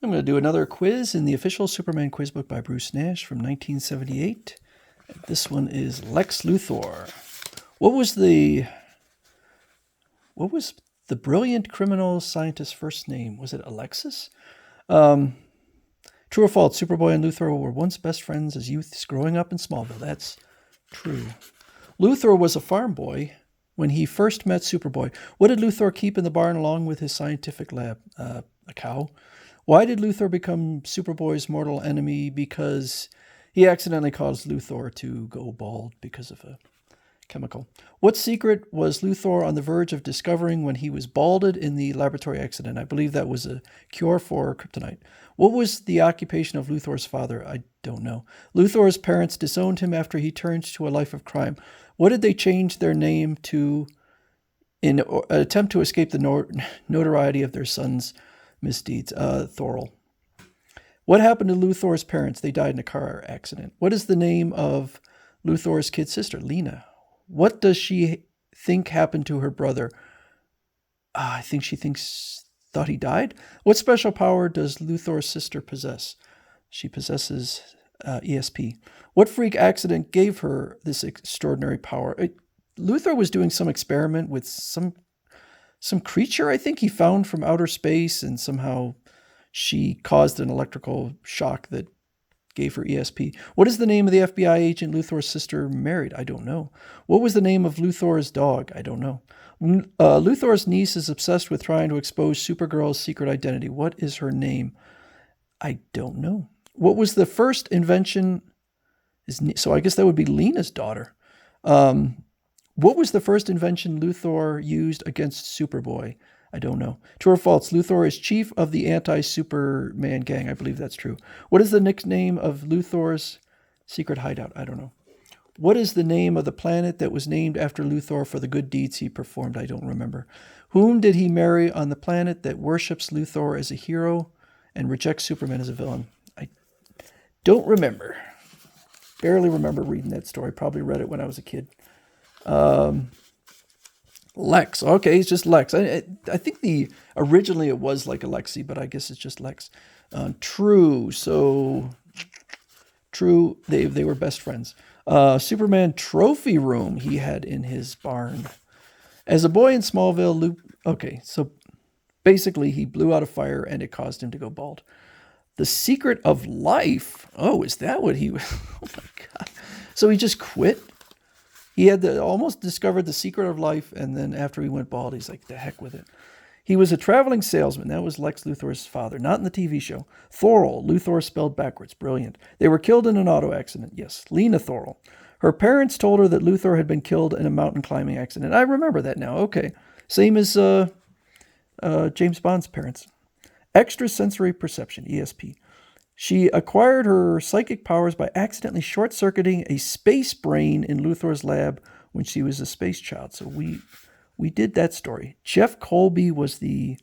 I'm going to do another quiz in the official Superman quiz book by Bruce Nash from 1978. This one is Lex Luthor. What was the brilliant criminal scientist's first name? Was it Alexis? True or false? Superboy and Luthor were once best friends as youths growing up in Smallville. That's true. Luthor was a farm boy when he first met Superboy. What did Luthor keep in the barn along with his scientific lab? A cow. Why did Luthor become Superboy's mortal enemy? Because he accidentally caused Luthor to go bald because of a chemical. What secret was Luthor on the verge of discovering when he was balded in the laboratory accident? I believe that was a cure for kryptonite. What was the occupation of Luthor's father? I don't know. Luthor's parents disowned him after he turned to a life of crime. What did they change their name to in an attempt to escape the notoriety of their son's misdeeds? Thorol. What happened to Luthor's parents? They died in a car accident. What is the name of Luthor's kid sister? Lena. What does she think happened to her brother? I think she thought he died. What special power does Luthor's sister possess? She possesses ESP. What freak accident gave her this extraordinary power? Luthor was doing some experiment with some creature, I think he found from outer space, and somehow she caused an electrical shock that gave her ESP. What is the name of the FBI agent Luthor's sister married? I don't know. What was the name of Luthor's dog? I don't know. Luthor's niece is obsessed with trying to expose Supergirl's secret identity. What is her name? I don't know. What was the first invention? So I guess that would be Lena's daughter. What was the first invention Luthor used against Superboy? I don't know. True or false? Luthor is chief of the anti-Superman gang. I believe that's true. What is the nickname of Luthor's secret hideout? I don't know. What is the name of the planet that was named after Luthor for the good deeds he performed? I don't remember. Whom did he marry on the planet that worships Luthor as a hero and rejects Superman as a villain? I don't remember. Barely remember reading that story. Probably read it when I was a kid. Lex. Okay, it's just Lex. I think originally it was like Alexi, but I guess it's just Lex. True. So true. They were best friends. Superman trophy room he had in his barn. As a boy in Smallville, okay, so basically he blew out a fire and it caused him to go bald. The secret of life. Oh, is that what he was? Oh my God. So he just quit. He had almost discovered the secret of life, and then after he went bald, he's like, the heck with it. He was a traveling salesman. That was Lex Luthor's father, not in the TV show. Thorol, Luthor spelled backwards. Brilliant. They were killed in an auto accident. Yes, Lena Thorol. Her parents told her that Luthor had been killed in a mountain climbing accident. I remember that now. Okay. Same as James Bond's parents. Extrasensory perception, ESP. She acquired her psychic powers by accidentally short-circuiting a space brain in Luthor's lab when she was a space child. So we did that story. Jeff Colby was the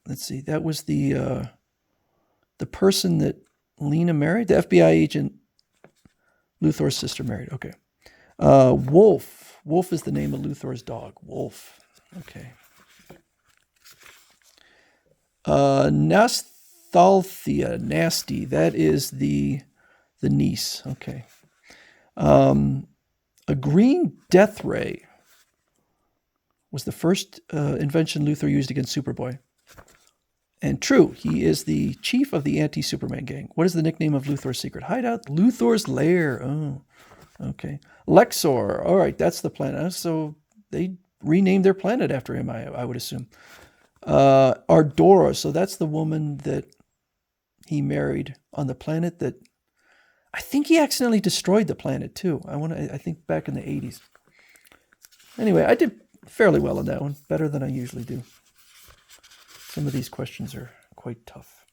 that was the person that Lena married, the FBI agent Luthor's sister married. Okay. Wolf. Wolf is the name of Luthor's dog. Wolf. Okay. Nostalthia, nasty. That is the niece. Okay. A green death ray was the first invention Luthor used against Superboy. And true, he is the chief of the anti-Superman gang. What is the nickname of Luthor's secret hideout? Luthor's lair. Oh, okay. Lexor. All right, that's the planet. So they renamed their planet after him, I would assume. Ardora. So that's the woman that he married on the planet that I think he accidentally destroyed the planet too. I think back in the 80s. Anyway, I did fairly well on that one. Better than I usually do. Some of these questions are quite tough.